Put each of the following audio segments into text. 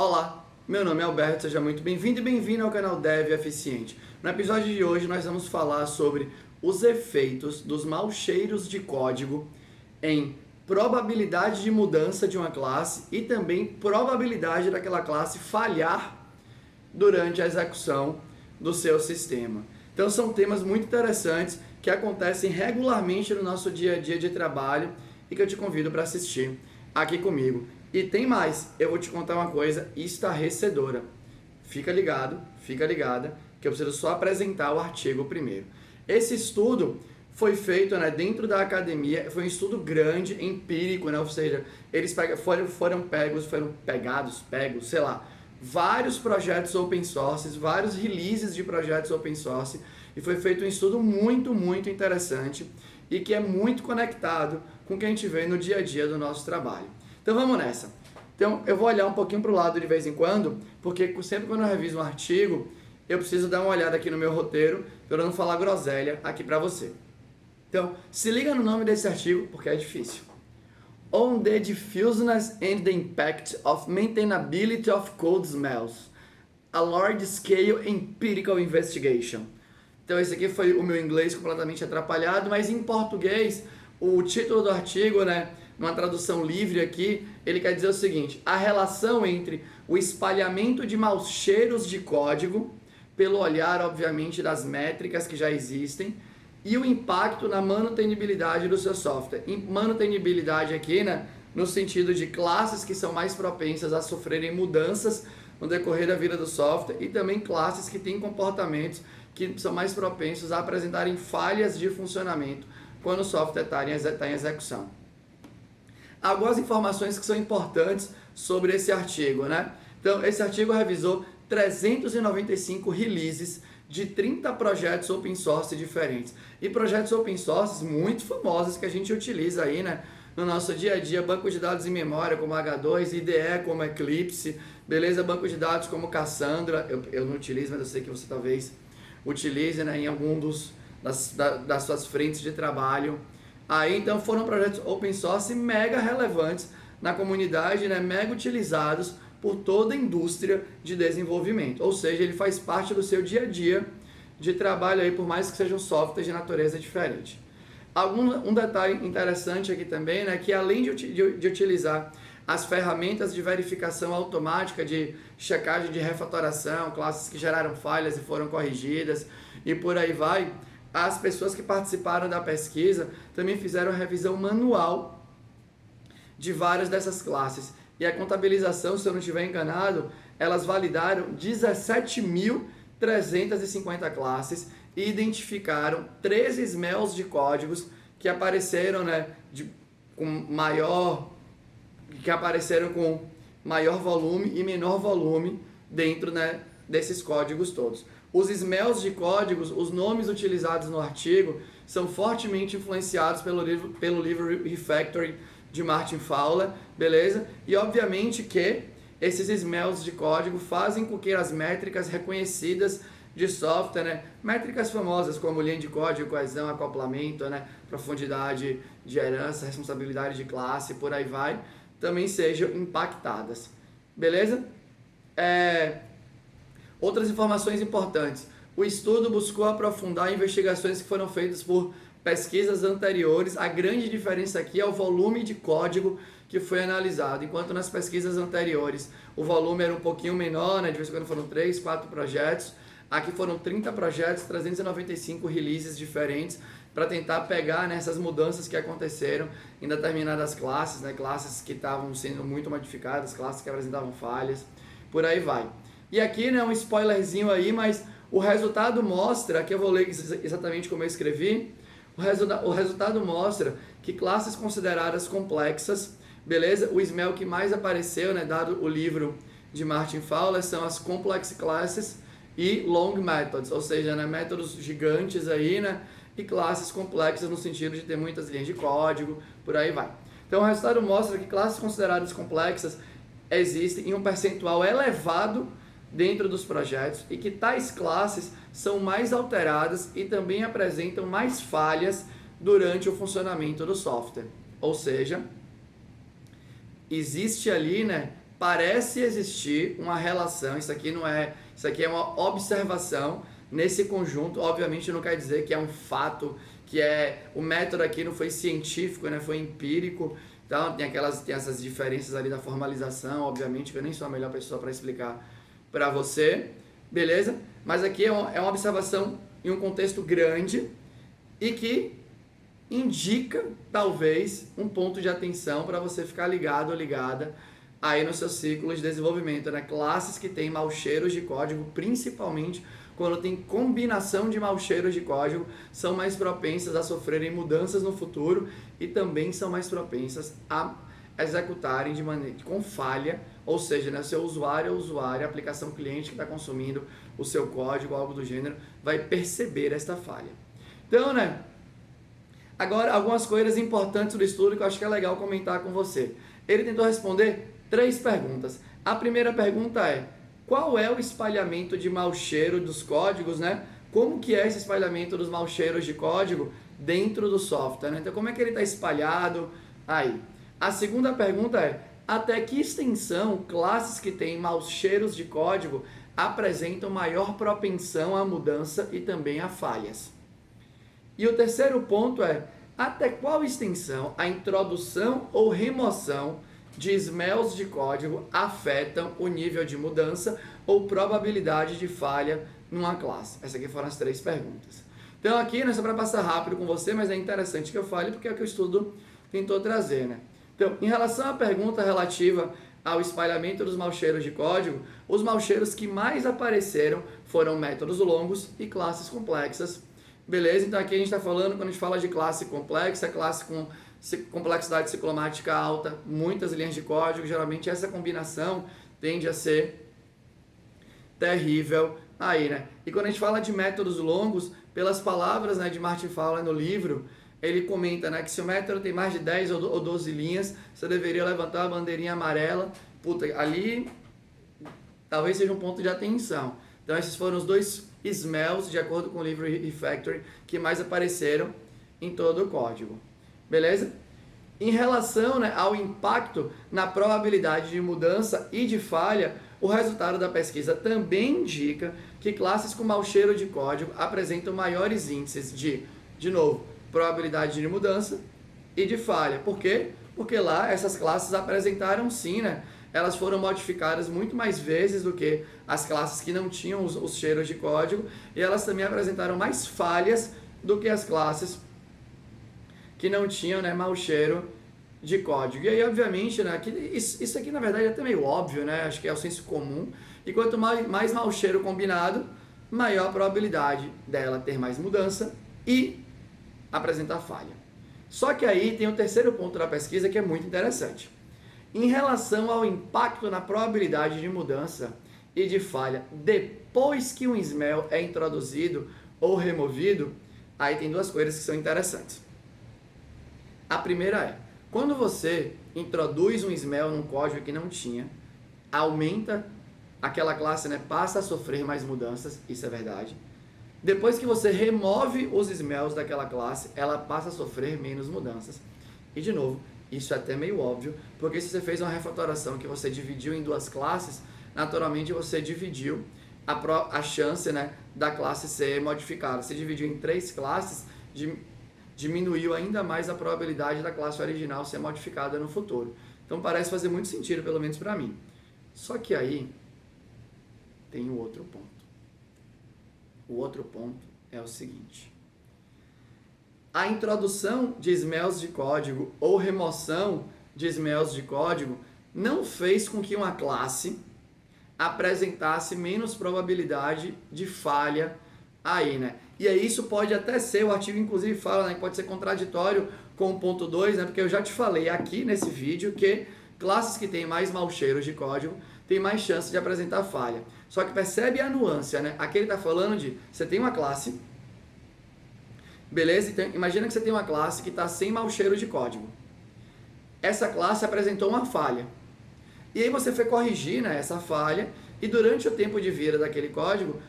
Olá, meu nome é Alberto, seja muito bem-vindo e bem-vindo ao canal Dev Eficiente. No episódio de hoje nós vamos falar sobre os efeitos dos maus cheiros de código em probabilidade de mudança de uma classe e também probabilidade daquela classe falhar durante a execução do seu sistema. Então são temas muito interessantes que acontecem regularmente no nosso dia a dia de trabalho e que eu te convido para assistir aqui comigo. E tem mais, eu vou te contar uma coisa estarrecedora. Fica ligado, fica ligada, que eu preciso só apresentar o artigo primeiro. Esse estudo foi feito dentro da academia, foi um estudo grande, empírico, ou seja, eles foram pegados, sei lá, vários projetos open source, vários releases de projetos open source, e foi feito um estudo muito, muito interessante e que é muito conectado com o que a gente vê no dia a dia do nosso trabalho. Então vamos nessa. Então eu vou olhar um pouquinho para o lado de vez em quando, porque sempre quando eu reviso um artigo, eu preciso dar uma olhada aqui no meu roteiro, para eu não falar groselha aqui para você. Então, se liga no nome desse artigo, porque é difícil. On the diffuseness and the impact of maintainability of code smells. A large-scale empirical investigation. Então esse aqui foi o meu inglês completamente atrapalhado, mas em português, o título do artigo, numa tradução livre aqui, ele quer dizer o seguinte: a relação entre o espalhamento de maus cheiros de código, pelo olhar, obviamente, das métricas que já existem, e o impacto na manutenibilidade do seu software. E manutenibilidade aqui, no sentido de classes que são mais propensas a sofrerem mudanças no decorrer da vida do software, e também classes que têm comportamentos que são mais propensos a apresentarem falhas de funcionamento quando o software está em execução. Algumas informações que são importantes sobre esse artigo, Então, esse artigo revisou 395 releases de 30 projetos open source diferentes. E projetos open source muito famosos que a gente utiliza aí, no nosso dia a dia, banco de dados em memória como H2, IDE como Eclipse, beleza? Banco de dados como Cassandra, eu não utilizo, mas eu sei que você talvez utilize, em algum das suas frentes de trabalho. Aí, então, foram projetos open source mega relevantes na comunidade, mega utilizados por toda a indústria de desenvolvimento. Ou seja, ele faz parte do seu dia a dia de trabalho, aí, por mais que sejam softwares de natureza diferente. Um detalhe interessante aqui também, que além de utilizar as ferramentas de verificação automática, de checagem de refatoração, classes que geraram falhas e foram corrigidas, e por aí vai, as pessoas que participaram da pesquisa também fizeram a revisão manual de várias dessas classes. E a contabilização, se eu não estiver enganado, elas validaram 17.350 classes e identificaram 13 smells de códigos que apareceram, com maior volume e menor volume dentro, desses códigos todos. Os smells de códigos, os nomes utilizados no artigo, são fortemente influenciados pelo livro Refactoring de Martin Fowler, beleza? E obviamente que esses smells de código fazem com que as métricas reconhecidas de software, métricas famosas como linha de código, coesão, acoplamento, profundidade de herança, responsabilidade de classe, por aí vai, também sejam impactadas, beleza? Outras informações importantes. O estudo buscou aprofundar investigações que foram feitas por pesquisas anteriores. A grande diferença aqui é o volume de código que foi analisado. Enquanto nas pesquisas anteriores o volume era um pouquinho menor, de vez em quando foram 3, 4 projetos. Aqui foram 30 projetos, 395 releases diferentes para tentar pegar essas mudanças que aconteceram em determinadas classes, classes que estavam sendo muito modificadas, classes que apresentavam falhas, por aí vai. E aqui, um spoilerzinho aí, mas o resultado mostra, que eu vou ler exatamente como eu escrevi, o resultado mostra que classes consideradas complexas, beleza? O smell que mais apareceu, dado o livro de Martin Fowler, são as complex classes e long methods, ou seja, métodos gigantes aí, e classes complexas no sentido de ter muitas linhas de código, por aí vai. Então o resultado mostra que classes consideradas complexas existem em um percentual elevado dentro dos projetos e que tais classes são mais alteradas e também apresentam mais falhas durante o funcionamento do software. Ou seja, existe ali parece existir uma relação, isso aqui é uma observação nesse conjunto, obviamente não quer dizer que é um fato, o método aqui não foi científico, né, foi empírico, então tem essas diferenças ali da formalização, obviamente que eu nem sou a melhor pessoa para explicar para você, beleza? Mas aqui é uma observação em um contexto grande e que indica, talvez, um ponto de atenção para você ficar ligado ou ligada aí no seu ciclo de desenvolvimento, né? Classes que têm maus cheiros de código, principalmente quando tem combinação de maus cheiros de código, são mais propensas a sofrerem mudanças no futuro e também são mais propensas a executarem com falha, ou seja, né, seu usuário ou usuária, a aplicação cliente que está consumindo o seu código, algo do gênero, vai perceber esta falha. Então, né, agora algumas coisas importantes do estudo que eu acho que é legal comentar com você. Ele tentou responder 3 perguntas. A primeira pergunta é: qual é o espalhamento de mau cheiro dos códigos, né? Como que é esse espalhamento dos maus cheiros de código dentro do software, né? Então, como é que ele está espalhado aí? A segunda pergunta é: até que extensão classes que têm maus cheiros de código apresentam maior propensão à mudança e também a falhas? E o terceiro ponto é: até qual extensão a introdução ou remoção de smells de código afetam o nível de mudança ou probabilidade de falha numa classe? Essas aqui foram as 3 perguntas. Então aqui, não é só para passar rápido com você, mas é interessante que eu fale porque é o que o estudo tentou trazer, né? Então, em relação à pergunta relativa ao espalhamento dos maus cheiros de código, os maus cheiros que mais apareceram foram métodos longos e classes complexas. Beleza? Então aqui a gente está falando, quando a gente fala de classe complexa, classe com complexidade ciclomática alta, muitas linhas de código, geralmente essa combinação tende a ser terrível aí, né? E quando a gente fala de métodos longos, pelas palavras, né, de Martin Fowler no livro, ele comenta, né, que se o método tem mais de 10 ou 12 linhas, você deveria levantar a bandeirinha amarela. Puta, ali talvez seja um ponto de atenção. Então esses foram os 2 smells, de acordo com o livro Refactoring, que mais apareceram em todo o código. Beleza? Em relação, né, ao impacto na probabilidade de mudança e de falha, o resultado da pesquisa também indica que classes com mau cheiro de código apresentam maiores índices de novo, probabilidade de mudança e de falha. Por quê? Porque lá essas classes apresentaram sim, né? Elas foram modificadas muito mais vezes do que as classes que não tinham os cheiros de código, e elas também apresentaram mais falhas do que as classes que não tinham, né, mau cheiro de código. E aí, obviamente, né, que isso aqui na verdade é até meio óbvio, né? Acho que é o senso comum. E quanto mais mau cheiro combinado, maior a probabilidade dela ter mais mudança e apresentar falha. Só que aí tem o terceiro ponto da pesquisa que é muito interessante. Em relação ao impacto na probabilidade de mudança e de falha depois que um smell é introduzido ou removido, aí tem 2 coisas que são interessantes. A primeira é: quando você introduz um smell num código que não tinha, aumenta aquela classe, né, passa a sofrer mais mudanças, isso é verdade. Depois que você remove os smells daquela classe, ela passa a sofrer menos mudanças. E de novo, isso é até meio óbvio, porque se você fez uma refatoração que você dividiu em 2 classes, naturalmente você dividiu a chance, né, da classe ser modificada. Se dividiu em 3 classes, diminuiu ainda mais a probabilidade da classe original ser modificada no futuro. Então parece fazer muito sentido, pelo menos para mim. Só que aí tem o outro ponto. O outro ponto é o seguinte: a introdução de smells de código ou remoção de smells de código não fez com que uma classe apresentasse menos probabilidade de falha aí, né? E aí isso pode até ser, o artigo inclusive fala, né, que pode ser contraditório com o ponto 2, né? Porque eu já te falei aqui nesse vídeo que classes que têm mais mau cheiro de código têm mais chance de apresentar falha. Só que percebe a nuance, né? Aqui ele está falando de, você tem uma classe, beleza? Então, imagina que você tem uma classe que está sem mau cheiro de código. Essa classe apresentou uma falha. E aí você foi corrigir, né, essa falha, e durante o tempo de vida daquele código,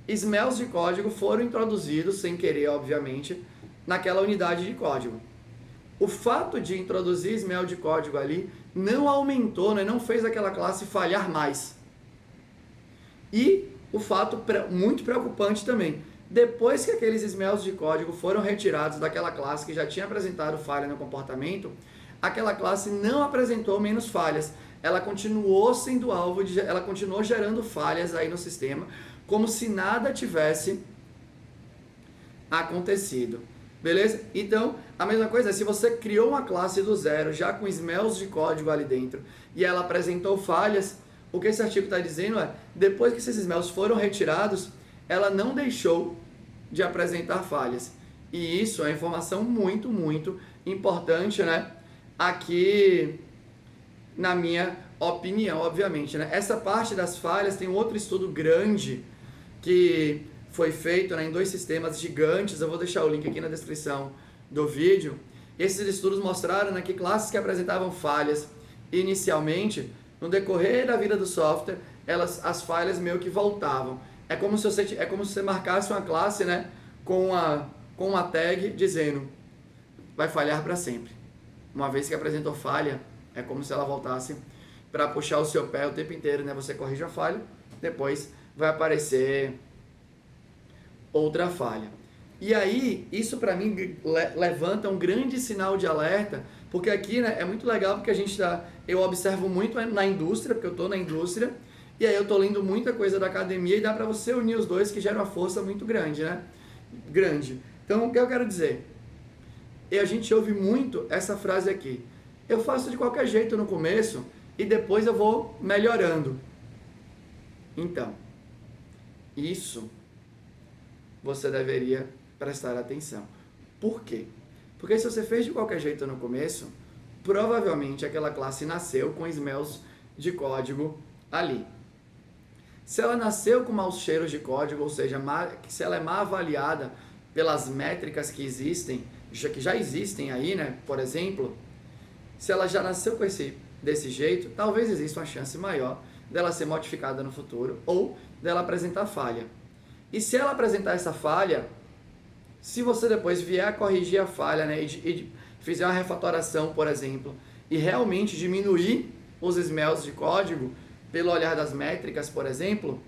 smells de código foram introduzidos, sem querer, obviamente, naquela unidade de código. O fato de introduzir smell de código ali não aumentou, né, não fez aquela classe falhar mais. E o fato muito preocupante também, depois que aqueles smells de código foram retirados daquela classe que já tinha apresentado falha no comportamento, aquela classe não apresentou menos falhas. Ela continuou sendo alvo, ela continuou gerando falhas aí no sistema, como se nada tivesse acontecido. Beleza? Então, a mesma coisa é se você criou uma classe do zero, já com smells de código ali dentro, e ela apresentou falhas, o que esse artigo está dizendo é, depois que esses smells foram retirados, ela não deixou de apresentar falhas. E isso é uma informação muito, muito importante, né? Aqui, na minha opinião, obviamente, né? Essa parte das falhas tem outro estudo grande que foi feito, né, em 2 sistemas gigantes. Eu vou deixar o link aqui na descrição do vídeo. Esses estudos mostraram, né, que classes que apresentavam falhas inicialmente, no decorrer da vida do software, as falhas meio que voltavam. É como se você marcasse uma classe, né, com uma tag dizendo vai falhar para sempre. Uma vez que apresentou falha, é como se ela voltasse para puxar o seu pé o tempo inteiro, né? Você corrige a falha, depois vai aparecer outra falha. E aí, isso para mim levanta um grande sinal de alerta, porque aqui, né, é muito legal porque eu observo muito na indústria, porque eu estou na indústria, e aí eu estou lendo muita coisa da academia e dá para você unir os dois que gera uma força muito grande, né? Grande. Então, o que eu quero dizer? E a gente ouve muito essa frase aqui. Eu faço de qualquer jeito no começo e depois eu vou melhorando. Então, isso você deveria prestar atenção. Por quê? Porque se você fez de qualquer jeito no começo, provavelmente aquela classe nasceu com smells de código ali. Se ela nasceu com maus cheiros de código, ou seja, se ela é mal avaliada pelas métricas que já existem aí, né? Por exemplo, se ela já nasceu desse jeito, talvez exista uma chance maior dela ser modificada no futuro ou dela apresentar falha. E se ela apresentar essa falha, se você depois vier a corrigir a falha, né, e fizer uma refatoração, por exemplo, e realmente diminuir os smells de código pelo olhar das métricas, por exemplo,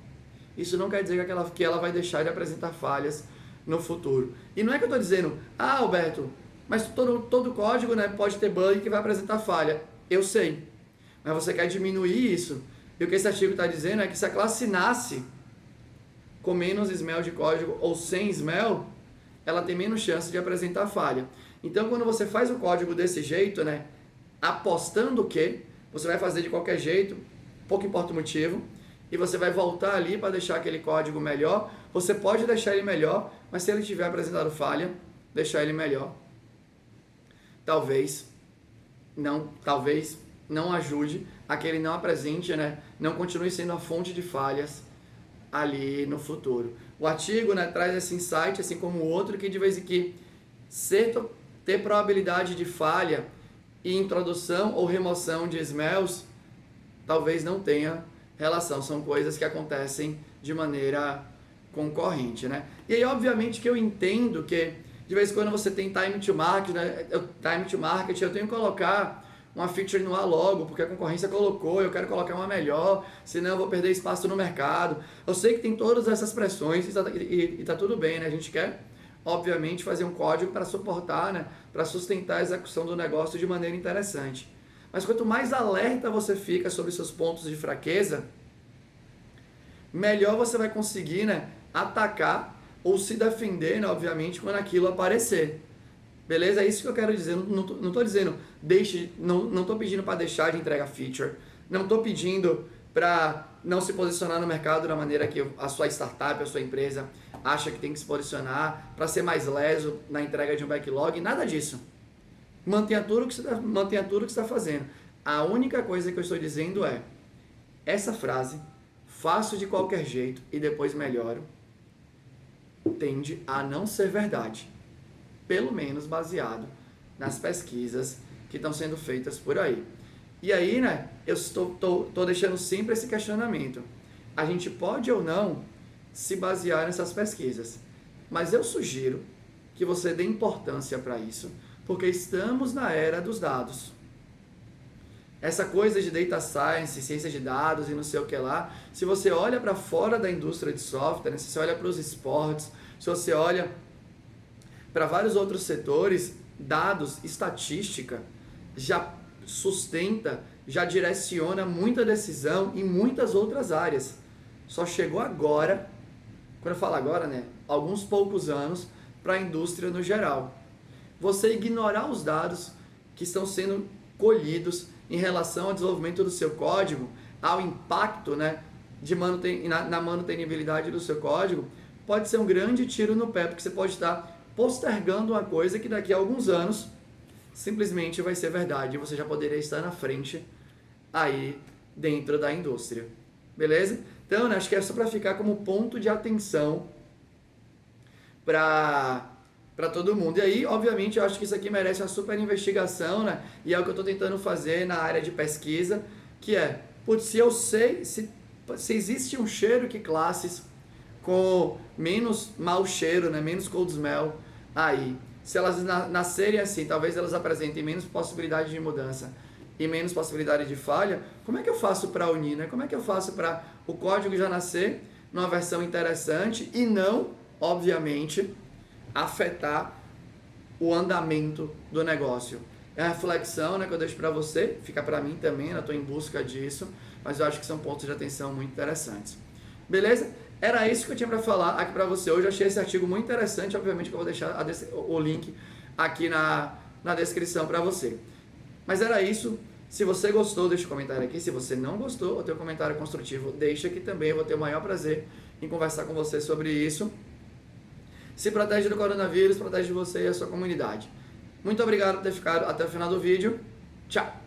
isso não quer dizer que ela vai deixar de apresentar falhas no futuro. E não é que eu estou dizendo, Alberto, mas todo código, né, pode ter bug que vai apresentar falha. Eu sei, mas você quer diminuir isso. E o que esse artigo está dizendo é que se a classe nasce com menos smell de código ou sem smell, ela tem menos chance de apresentar falha. Então, quando você faz o código desse jeito, né, apostando que você vai fazer de qualquer jeito, pouco importa o motivo, e você vai voltar ali para deixar aquele código melhor, você pode deixar ele melhor, mas se ele tiver apresentado falha, deixar ele melhor. Talvez não ajude a que ele não apresente, né, não continue sendo a fonte de falhas ali no futuro. O artigo, né, traz esse insight, assim como o outro, que de vez em que ter probabilidade de falha e introdução ou remoção de smells talvez não tenha relação, são coisas que acontecem de maneira concorrente, né? E aí, obviamente, que eu entendo que de vez em quando você tem time to market, né? Eu tenho que colocar uma feature no ar logo, porque a concorrência colocou, eu quero colocar uma melhor, senão eu vou perder espaço no mercado. Eu sei que tem todas essas pressões e tá tudo bem, né? A gente quer, obviamente, fazer um código para suportar, né? Para sustentar a execução do negócio de maneira interessante. Mas quanto mais alerta você fica sobre seus pontos de fraqueza, melhor você vai conseguir, né, atacar ou se defender, né, obviamente, quando aquilo aparecer. Beleza? É isso que eu quero dizer. Não estou dizendo, não estou pedindo para deixar de entregar feature. Não estou pedindo para não se posicionar no mercado da maneira que a sua startup, a sua empresa acha que tem que se posicionar, para ser mais leso na entrega de um backlog. Nada disso. Mantenha tudo o que você está fazendo. A única coisa que eu estou dizendo é, essa frase, faço de qualquer jeito e depois melhoro, tende a não ser verdade. Pelo menos baseado nas pesquisas que estão sendo feitas por aí. E aí, né, eu estou deixando sempre esse questionamento. A gente pode ou não se basear nessas pesquisas, mas eu sugiro que você dê importância para isso, porque estamos na era dos dados. essa coisa de data science, ciência de dados e não sei o que lá, se você olha para fora da indústria de software, né, se você olha para os esportes, se você olha para vários outros setores, dados, estatística, já sustenta, já direciona muita decisão em muitas outras áreas. Só chegou agora, quando eu falo agora, né, alguns poucos anos, para a indústria no geral. Você ignorar os dados que estão sendo colhidos em relação ao desenvolvimento do seu código, ao impacto, né, na manutenibilidade do seu código, pode ser um grande tiro no pé, porque você pode estar postergando uma coisa que daqui a alguns anos simplesmente vai ser verdade e você já poderia estar na frente aí dentro da indústria. Beleza? Então, né, acho que é só para ficar como ponto de atenção para todo mundo. E aí, obviamente, eu acho que isso aqui merece uma super investigação, né? E é o que eu estou tentando fazer na área de pesquisa, que é, putz, se eu sei, se existe um cheiro que classes com menos mau cheiro, né, menos cold smell, aí, se elas nascerem assim, talvez elas apresentem menos possibilidade de mudança e menos possibilidade de falha, como é que eu faço para unir, né? Como é que eu faço para o código já nascer numa versão interessante e não, obviamente, afetar o andamento do negócio? É a reflexão, né, que eu deixo para você, fica para mim também, eu estou em busca disso, mas eu acho que são pontos de atenção muito interessantes. Beleza? Era isso que eu tinha para falar aqui para você hoje. Eu achei esse artigo muito interessante, obviamente que eu vou deixar o link aqui na descrição para você. Mas era isso. Se você gostou, deixa um comentário aqui. Se você não gostou, o teu comentário construtivo, deixa aqui também. Eu vou ter o maior prazer em conversar com você sobre isso. Se protege do coronavírus, protege você e a sua comunidade. Muito obrigado por ter ficado até o final do vídeo. Tchau!